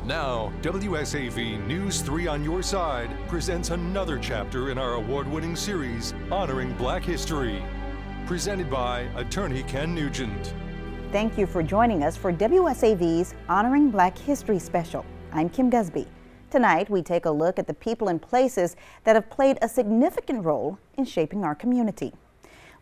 Now, WSAV News 3 on Your Side presents another chapter in our award-winning series, Honoring Black History. Presented by Attorney Ken Nugent. Thank you for joining us for WSAV's Honoring Black History Special. I'm Kim Desby. Tonight, we take a look at the people and places that have played a significant role in shaping our community.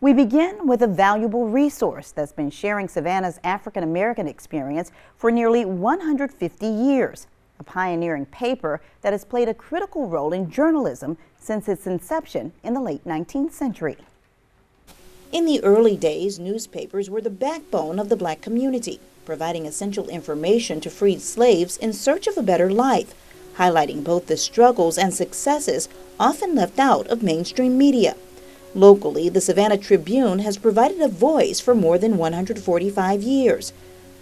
We begin with a valuable resource that's been sharing Savannah's African American experience for nearly 150 years, a pioneering paper that has played a critical role in journalism since its inception in the late 19th century. In the early days, newspapers were the backbone of the black community, providing essential information to freed slaves in search of a better life, highlighting both the struggles and successes often left out of mainstream media. Locally, the Savannah Tribune has provided a voice for more than 145 years.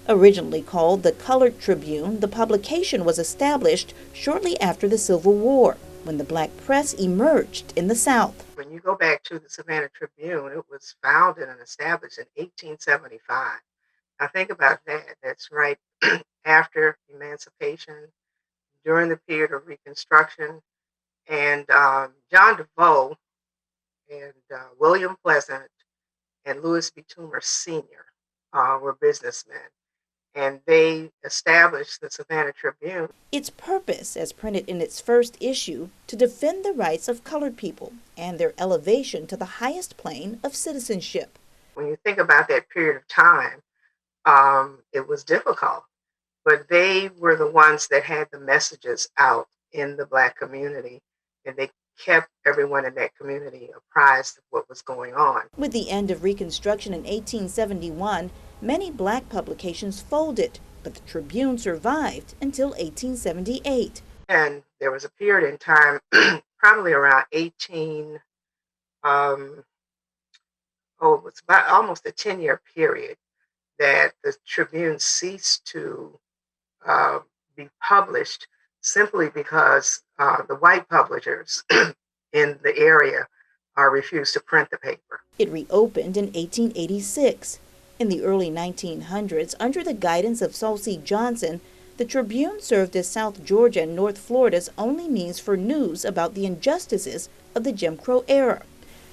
Originally called the Colored Tribune, the publication was established shortly after the Civil War, when the black press emerged in the South. When you go back to the Savannah Tribune, it was founded and established in 1875. Now think about that. That's right after emancipation, during the period of Reconstruction. And John DeVoe and William Pleasant and Louis B. Toomer Sr. Were businessmen, and they established the Savannah Tribune. Its purpose, as printed in its first issue, to defend the rights of colored people and their elevation to the highest plane of citizenship. When you think about that period of time, it was difficult, but they were the ones that had the messages out in the black community, and they kept everyone in that community apprised of what was going on. With the end of Reconstruction in 1871, many black publications folded, but the Tribune survived until 1878. And there was a period in time, probably around it was about almost a 10-year period, that the Tribune ceased to be published simply because the white publishers in the area refused to print the paper. It reopened in 1886. In the early 1900s, under the guidance of Saul C. Johnson, the Tribune served as South Georgia and North Florida's only means for news about the injustices of the Jim Crow era.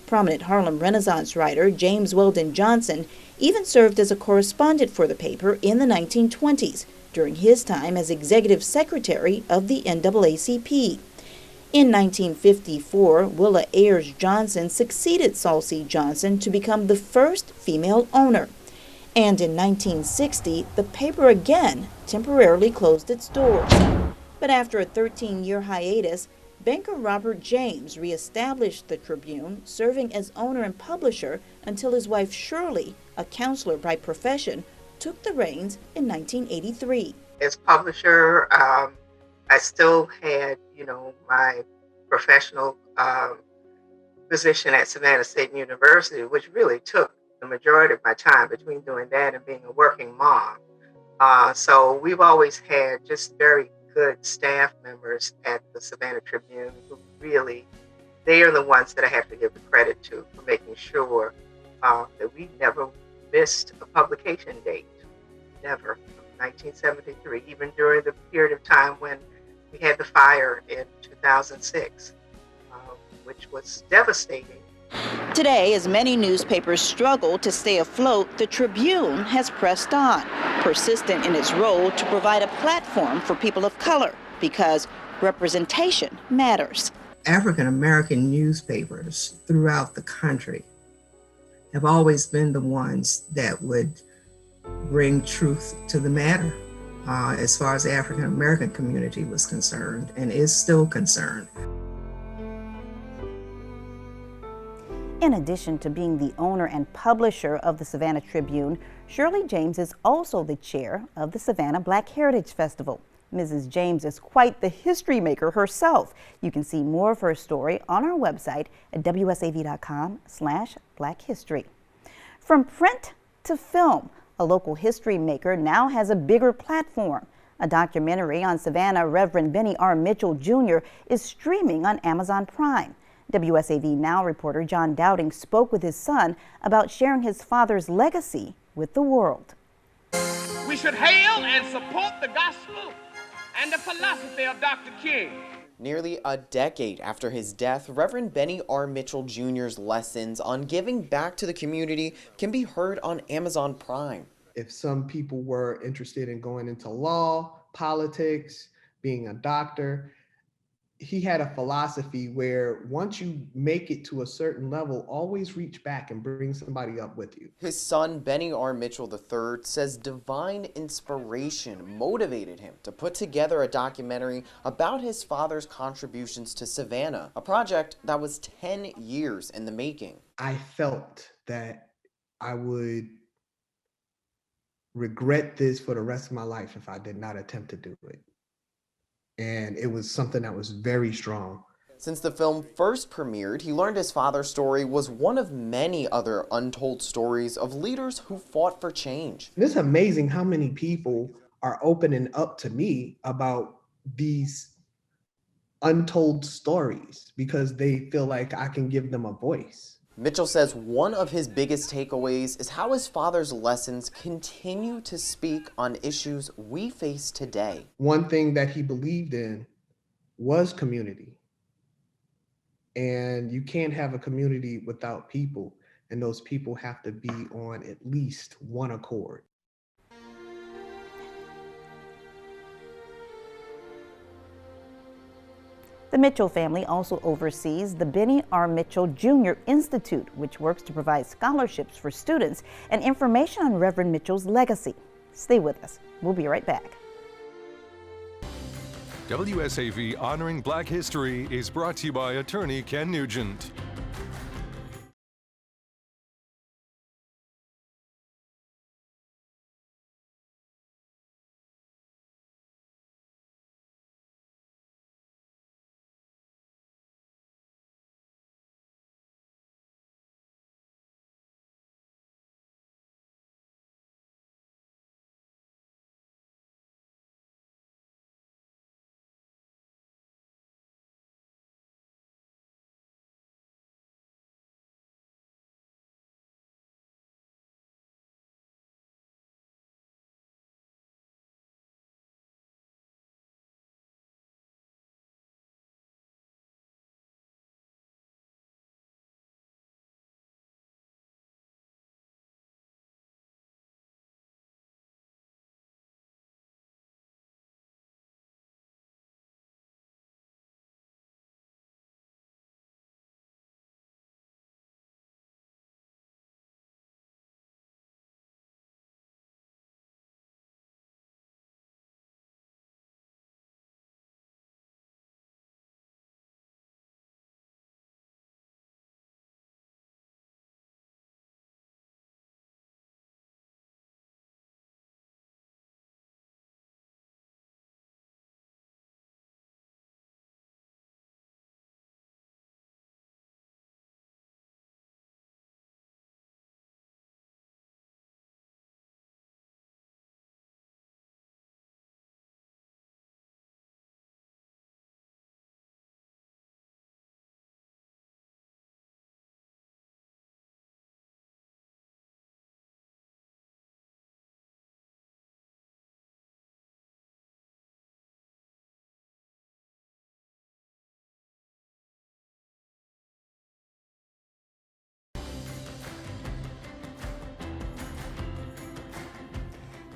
Prominent Harlem Renaissance writer James Weldon Johnson even served as a correspondent for the paper in the 1920s, during his time as executive secretary of the NAACP. In 1954, Willa Ayers Johnson succeeded Saul C. Johnson to become the first female owner. And in 1960, the paper again temporarily closed its doors. But after a 13-year hiatus, banker Robert James reestablished the Tribune, serving as owner and publisher until his wife Shirley, a counselor by profession, took the reins in 1983. As publisher, I still had, my professional position at Savannah State University, which really took the majority of my time between doing that and being a working mom. So we've always had just very good staff members at the Savannah Tribune who really, they are the ones that I have to give the credit to for making sure that we never missed a publication date. Never. 1973, even during the period of time when we had the fire in 2006, which was devastating. Today, as many newspapers struggle to stay afloat, the Tribune has pressed on, persistent in its role to provide a platform for people of color, because representation matters. African American newspapers throughout the country have always been the ones that would bring truth to the matter as far as the African American community was concerned and is still concerned. In addition to being the owner and publisher of the Savannah Tribune, Shirley James is also the chair of the Savannah Black Heritage Festival. Mrs. James is quite the history maker herself. You can see more of her story on our website at wsav.com/blackhistory. From print to film, a local history maker now has a bigger platform. A documentary on Savannah Reverend Benny R. Mitchell Jr. is streaming on Amazon Prime. WSAV Now reporter John Dowding spoke with his son about sharing his father's legacy with the world. We should hail and support the gospel and the philosophy of Dr. King. Nearly a decade after his death, Reverend Benny R. Mitchell Jr.'s lessons on giving back to the community can be heard on Amazon Prime. If some people were interested in going into law, politics, being a doctor, he had a philosophy where once you make it to a certain level, always reach back and bring somebody up with you. His son, Benny R. Mitchell III, says divine inspiration motivated him to put together a documentary about his father's contributions to Savannah, a project that was 10 years in the making. I felt that I would regret this for the rest of my life if I did not attempt to do it. And it was something that was very strong. Since the film first premiered, he learned his father's story was one of many other untold stories of leaders who fought for change. It's amazing how many people are opening up to me about these untold stories because they feel like I can give them a voice. Mitchell says one of his biggest takeaways is how his father's lessons continue to speak on issues we face today. One thing that he believed in was community. And you can't have a community without people, and those people have to be on at least one accord. The Mitchell family also oversees the Benny R. Mitchell Jr. Institute, which works to provide scholarships for students and information on Reverend Mitchell's legacy. Stay with us. We'll be right back. WSAV Honoring Black History is brought to you by attorney Ken Nugent.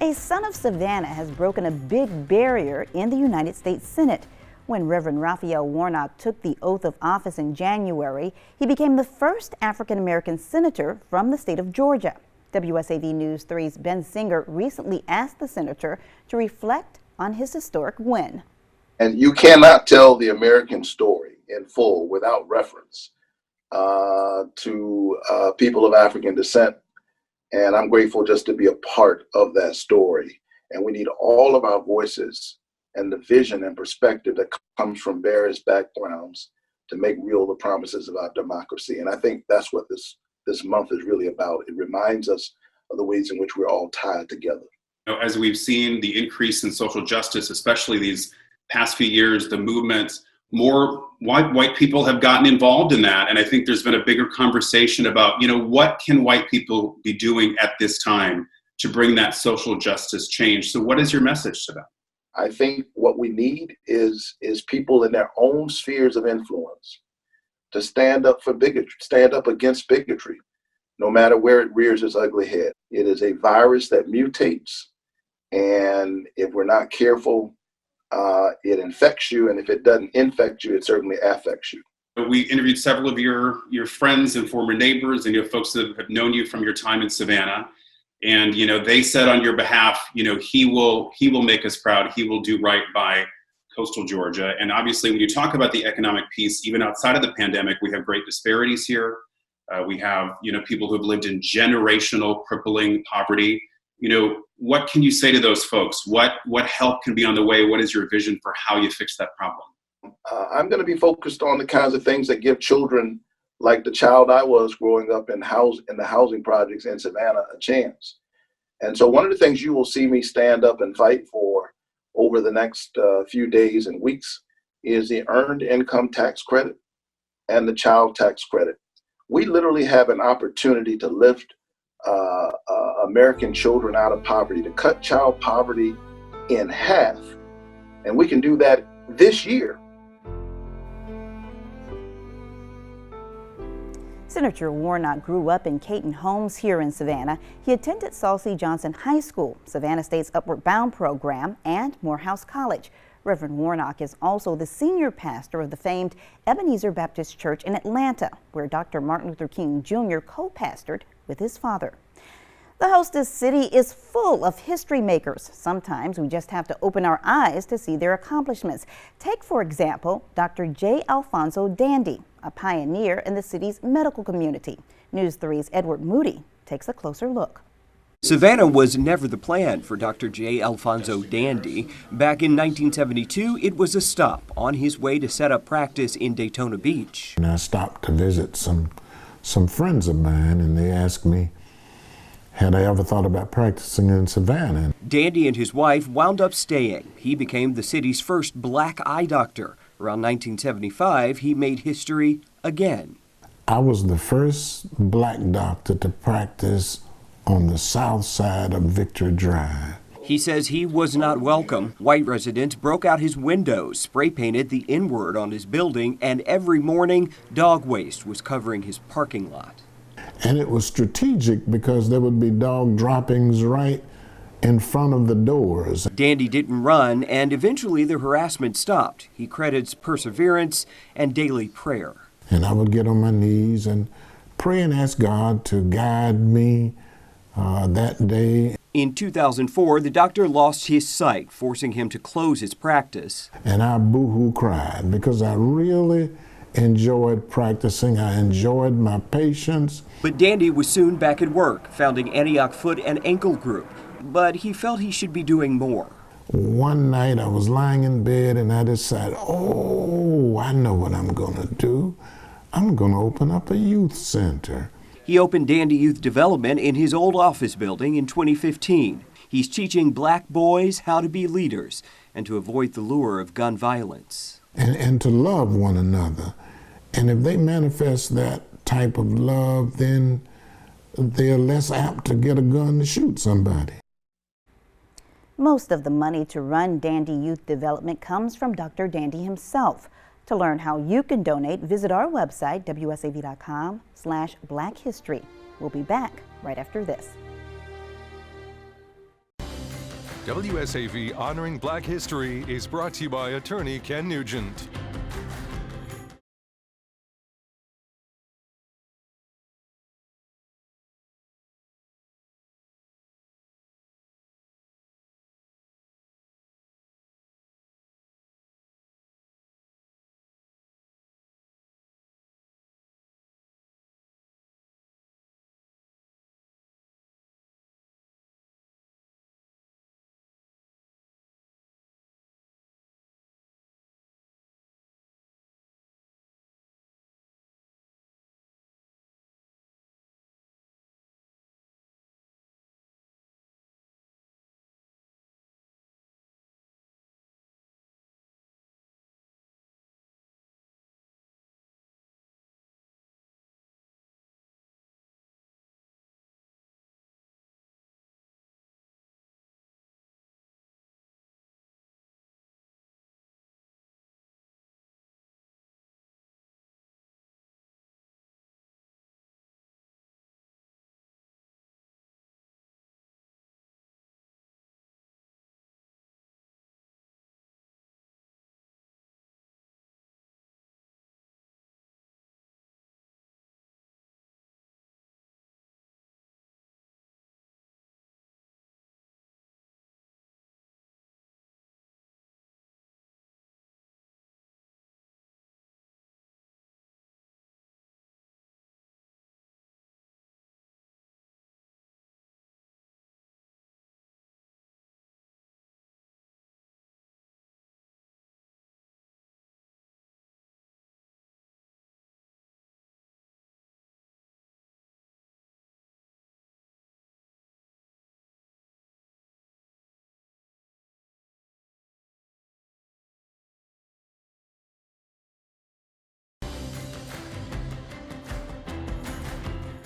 A son of Savannah has broken a big barrier in the United States Senate. When Reverend Raphael Warnock took the oath of office in January, he became the first African-American senator from the state of Georgia. WSAV News 3's Ben Singer recently asked the senator to reflect on his historic win. And you cannot tell the American story in full without reference to people of African descent. And I'm grateful just to be a part of that story. And we need all of our voices and the vision and perspective that comes from various backgrounds to make real the promises of our democracy. And I think that's what this month is really about. It reminds us of the ways in which we're all tied together. You know, as we've seen the increase in social justice, especially these past few years, the movements, more white people have gotten involved in that. And I think there's been a bigger conversation about, you know, what can white people be doing at this time to bring that social justice change? So what is your message to them? I think what we need is people in their own spheres of influence to stand up for bigotry, stand up against bigotry, no matter where it rears its ugly head. It is a virus that mutates, and if we're not careful, it infects you, and if it doesn't infect you, it certainly affects you. We interviewed several of your friends and former neighbors and folks that have known you from your time in Savannah. And, they said on your behalf, he will make us proud. He will do right by coastal Georgia. And obviously, when you talk about the economic piece, even outside of the pandemic, we have great disparities here. We have, people who have lived in generational crippling poverty. What can you say to those folks? What help can be on the way? What is your vision for how you fix that problem? I'm going to be focused on the kinds of things that give children like the child I was growing up in the housing projects in Savannah a chance. And so one of the things you will see me stand up and fight for over the next few days and weeks is the earned income tax credit and the child tax credit. We literally have an opportunity to lift American children out of poverty, to cut child poverty in half. And we can do that this year. Senator Warnock grew up in Caton Homes here in Savannah. He attended Saul C. Johnson High School, Savannah State's Upward Bound program, and Morehouse College. Reverend Warnock is also the senior pastor of the famed Ebenezer Baptist Church in Atlanta, where Dr. Martin Luther King Jr. co-pastored with his father. The hostess city is full of history makers. Sometimes we just have to open our eyes to see their accomplishments. Take, for example, Dr. J. Alfonso Dandy, a pioneer in the city's medical community. News 3's Edward Moody takes a closer look. Savannah was never the plan for Dr. J. Alfonso Dandy. Back in 1972, it was a stop on his way to set up practice in Daytona Beach. And I stopped to visit some friends of mine, and they asked me, had I ever thought about practicing in Savannah? Dandy and his wife wound up staying. He became the city's first black eye doctor. Around 1975, he made history again. I was the first black doctor to practice on the south side of Victory Drive. He says he was not welcome. White residents broke out his windows, spray painted the N word on his building, and every morning, dog waste was covering his parking lot. And it was strategic because there would be dog droppings right in front of the doors. Dandy didn't run, and eventually the harassment stopped. He credits perseverance and daily prayer. And I would get on my knees and pray and ask God to guide me that day. In 2004, the doctor lost his sight, forcing him to close his practice. And I boo-hoo cried because I really enjoyed practicing. I enjoyed my patients. But Dandy was soon back at work, founding Antioch Foot and Ankle Group. But he felt he should be doing more. One night I was lying in bed and I decided, I know what I'm going to do. I'm going to open up a youth center. He opened Dandy Youth Development in his old office building in 2015. He's teaching black boys how to be leaders and to avoid the lure of gun violence. And to love one another. And if they manifest that type of love, then they're less apt to get a gun to shoot somebody. Most of the money to run Dandy Youth Development comes from Dr. Dandy himself. To learn how you can donate, visit our website, wsav.com/Black History. We'll be back right after this. WSAV Honoring Black History is brought to you by attorney Ken Nugent.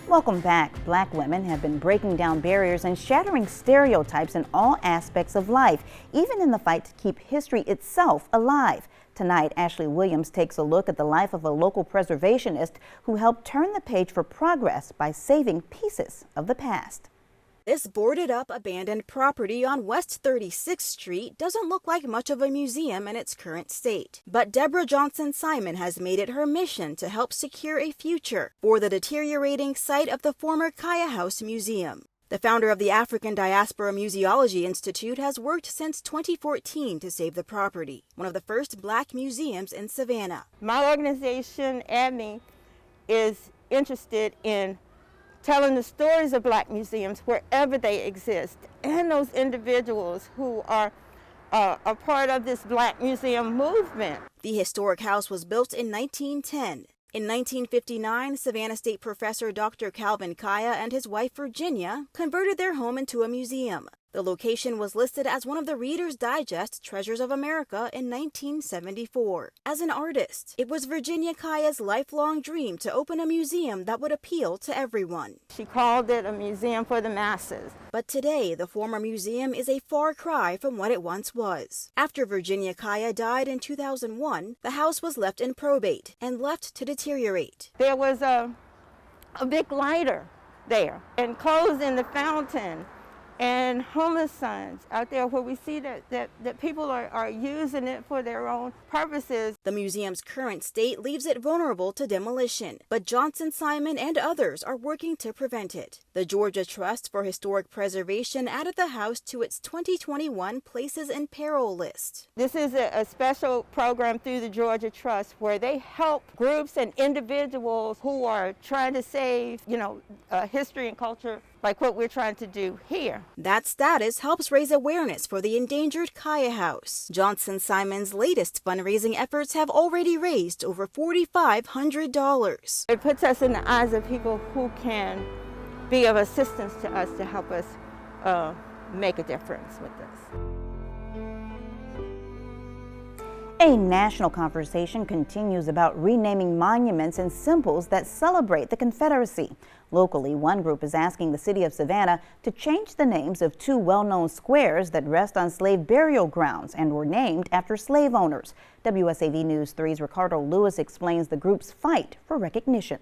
Welcome back. Black women have been breaking down barriers and shattering stereotypes in all aspects of life, even in the fight to keep history itself alive. Tonight, Ashley Williams takes a look at the life of a local preservationist who helped turn the page for progress by saving pieces of the past. This boarded up abandoned property on West 36th Street doesn't look like much of a museum in its current state. But Deborah Johnson Simon has made it her mission to help secure a future for the deteriorating site of the former Kaya House Museum. The founder of the African Diaspora Museology Institute has worked since 2014 to save the property, one of the first Black museums in Savannah. My organization, ADMI, is interested in telling the stories of Black museums wherever they exist, and those individuals who are a part of this Black museum movement. The historic house was built in 1910. In 1959, Savannah State professor Dr. Calvin Kaya and his wife Virginia converted their home into a museum. The location was listed as one of the Reader's Digest Treasures of America in 1974. As an artist, it was Virginia Kaya's lifelong dream to open a museum that would appeal to everyone. She called it a museum for the masses. But today, the former museum is a far cry from what it once was. After Virginia Kaya died in 2001, the house was left in probate and left to deteriorate. There was a big lighter there, and clothes in the fountain, and homeless signs out there where we see that people are using it for their own purposes. The museum's current state leaves it vulnerable to demolition, but Johnson Simon and others are working to prevent it. The Georgia Trust for Historic Preservation added the house to its 2021 Places in Peril list. This is a special program through the Georgia Trust where they help groups and individuals who are trying to save, history and culture like what we're trying to do here. That status helps raise awareness for the endangered Kaya House. Johnson Simon's latest fundraising efforts have already raised over $4,500. It puts us in the eyes of people who can be of assistance to us to help us make a difference with this. A national conversation continues about renaming monuments and symbols that celebrate the Confederacy. Locally, one group is asking the city of Savannah to change the names of two well-known squares that rest on slave burial grounds and were named after slave owners. WSAV News 3's Ricardo Lewis explains the group's fight for recognition.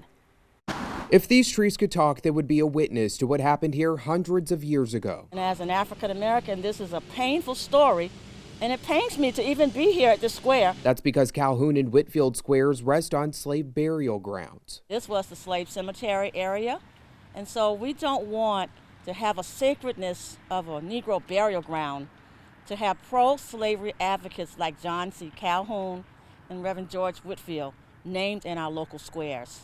If these trees could talk, they would be a witness to what happened here hundreds of years ago. And as an African American, this is a painful story. And it pains me to even be here at this square. That's because Calhoun and Whitfield squares rest on slave burial grounds. This was the slave cemetery area, and so we don't want to have a sacredness of a Negro burial ground, to have pro-slavery advocates like John C. Calhoun and Reverend George Whitfield named in our local squares.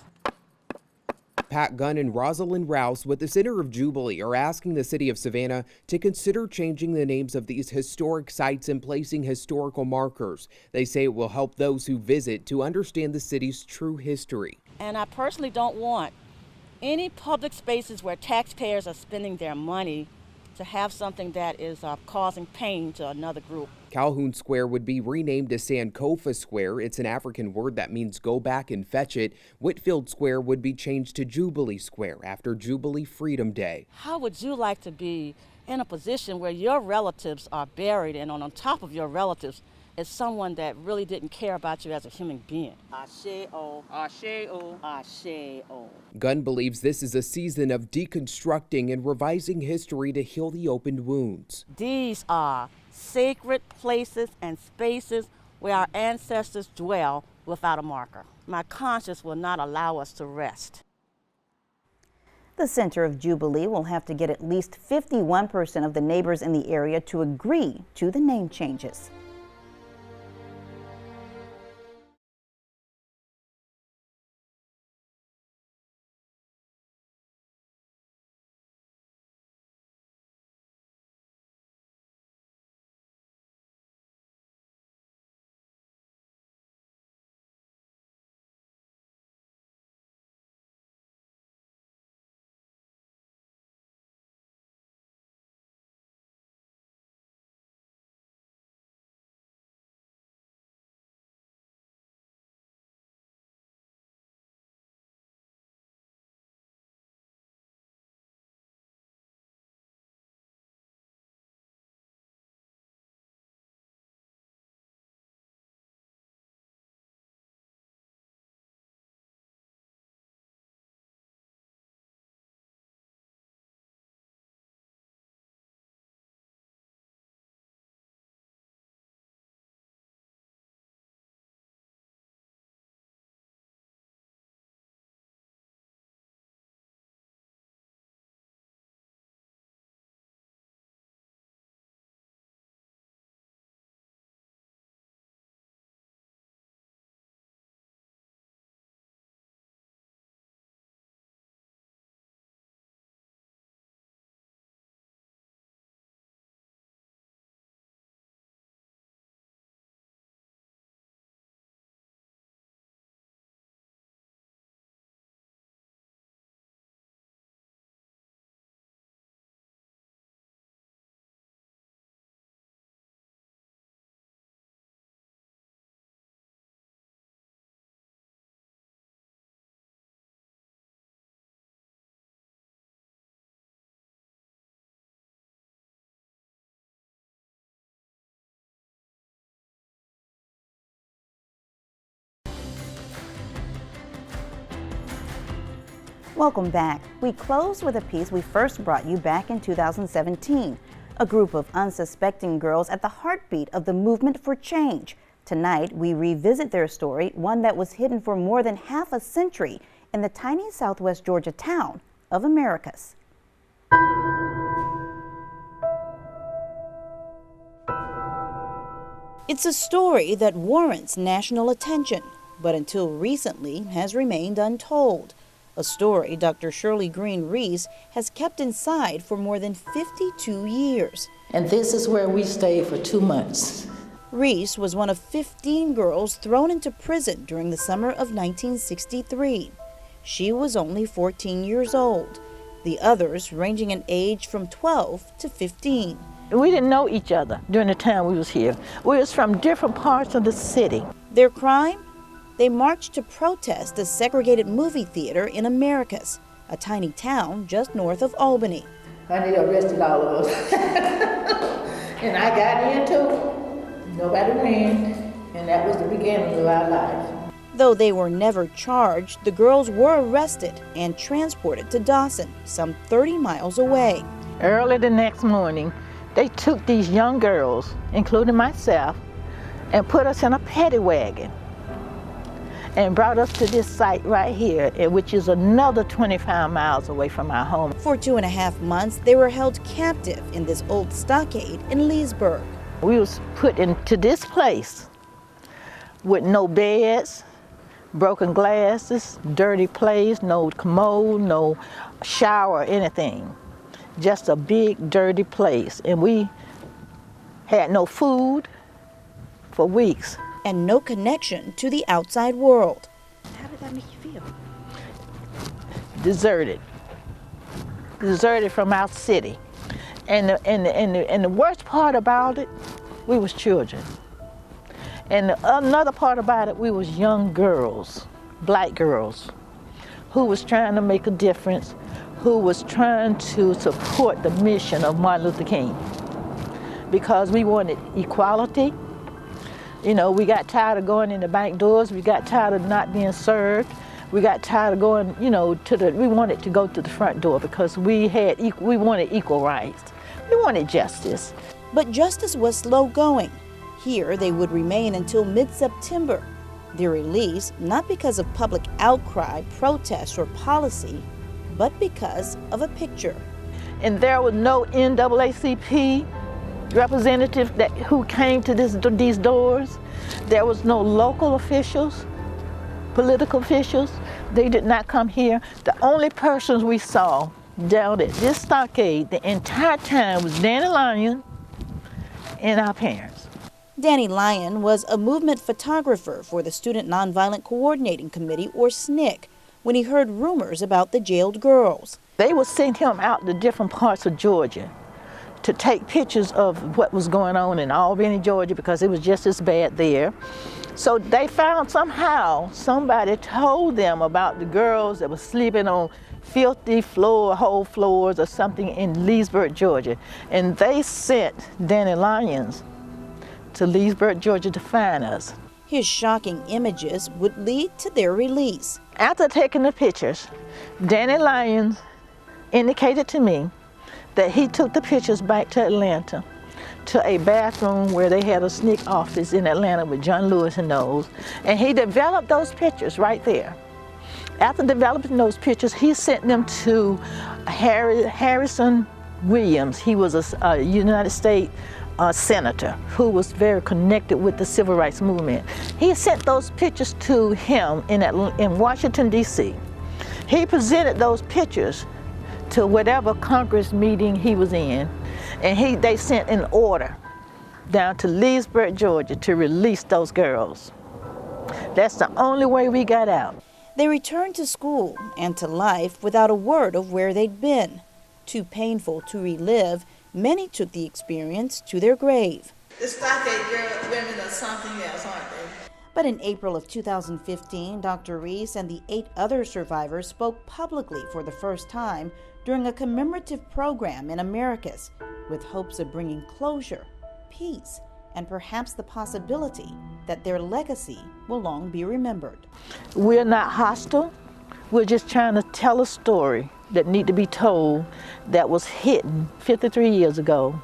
Pat Gunn and Rosalind Rouse with the Center of Jubilee are asking the city of Savannah to consider changing the names of these historic sites and placing historical markers. They say it will help those who visit to understand the city's true history. And I personally don't want any public spaces where taxpayers are spending their money to have something that is causing pain to another group. Calhoun Square would be renamed to Sankofa Square. It's an African word that means go back and fetch it. Whitfield Square would be changed to Jubilee Square after Jubilee Freedom Day. How would you like to be in a position where your relatives are buried and on top of your relatives is someone that really didn't care about you as a human being? Ashe-o, ashe-o, ashe-o. Gunn believes this is a season of deconstructing and revising history to heal the opened wounds. These are sacred places and spaces where our ancestors dwell without a marker. My conscience will not allow us to rest. The Center of Jubilee will have to get at least 51% of the neighbors in the area to agree to the name changes. Welcome back. We close with a piece we first brought you back in 2017. A group of unsuspecting girls at the heartbeat of the movement for change. Tonight, we revisit their story, one that was hidden for more than half a century in the tiny southwest Georgia town of Americus. It's a story that warrants national attention, but until recently has remained untold. A story Dr. Shirley Green Reese has kept inside for more than 52 years. And this is where we stayed for 2 months. Reese was one of 15 girls thrown into prison during the summer of 1963. She was only 14 years old, the others ranging in age from 12 to 15. We didn't know each other during the time we was here. We was from different parts of the city. Their crime? They marched to protest a segregated movie theater in Americus, a tiny town just north of Albany. Honey, they arrested all of us. And I got in too. Nobody ran, and that was the beginning of our life. Though they were never charged, the girls were arrested and transported to Dawson, some 30 miles away. Early the next morning, they took these young girls, including myself, and put us in a paddy wagon and brought us to this site right here, which is another 25 miles away from our home. For 2.5 months, they were held captive in this old stockade in Leesburg. We was put into this place with no beds, broken glasses, dirty place, no commode, no shower or anything. Just a big dirty place. And we had no food for weeks. And no connection to the outside world. How did that make you feel? Deserted. Deserted from our city. And the worst part about it, we was children. And another part about it, we was young girls, black girls, who was trying to make a difference, who was trying to support the mission of Martin Luther King. Because we wanted equality. You know, we got tired of going in the back doors. We got tired of not being served. We got tired of going, you know, we wanted to go to the front door because we wanted equal rights. We wanted justice. But justice was slow going. Here they would remain until mid-September. Their release, not because of public outcry, protest, or policy, but because of a picture. And there was no NAACP representative who came to these doors. There was no local officials, political officials. They did not come here. The only persons we saw down at this stockade the entire time was Danny Lyon and our parents. Danny Lyon was a movement photographer for the Student Nonviolent Coordinating Committee, or SNCC, when he heard rumors about the jailed girls. They would send him out to different parts of Georgia to take pictures of what was going on in Albany, Georgia, because it was just as bad there. So they found somehow somebody told them about the girls that were sleeping on filthy whole floors or something in Leesburg, Georgia. And they sent Danny Lyons to Leesburg, Georgia to find us. His shocking images would lead to their release. After taking the pictures, Danny Lyons indicated to me that he took the pictures back to Atlanta, to a bathroom where they had a SNCC office in Atlanta with John Lewis and those, and he developed those pictures right there. After developing those pictures, he sent them to Harrison Williams. He was a United States senator who was very connected with the civil rights movement. He sent those pictures to him in Washington, D.C. He presented those pictures to whatever Congress meeting he was in, and they sent an order down to Leesburg, Georgia to release those girls. That's the only way we got out. They returned to school and to life without a word of where they'd been. Too painful to relive, many took the experience to their grave. The stockade girl women are something else, aren't they? But in April of 2015, Dr. Reese and the 8 other survivors spoke publicly for the first time during a commemorative program in Americus, with hopes of bringing closure, peace, and perhaps the possibility that their legacy will long be remembered. We're not hostile. We're just trying to tell a story that need to be told that was hidden 53 years ago.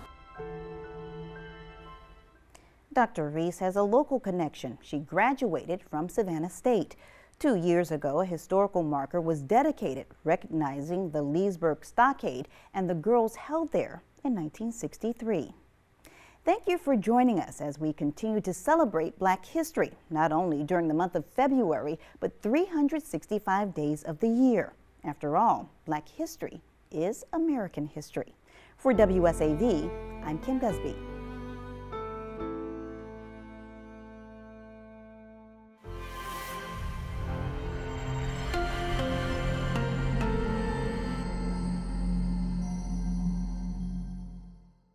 Dr. Reese has a local connection. She graduated from Savannah State. 2 years ago, a historical marker was dedicated, recognizing the Leesburg Stockade and the girls held there in 1963. Thank you for joining us as we continue to celebrate Black history, not only during the month of February, but 365 days of the year. After all, Black history is American history. For WSAV, I'm Kim Gusby.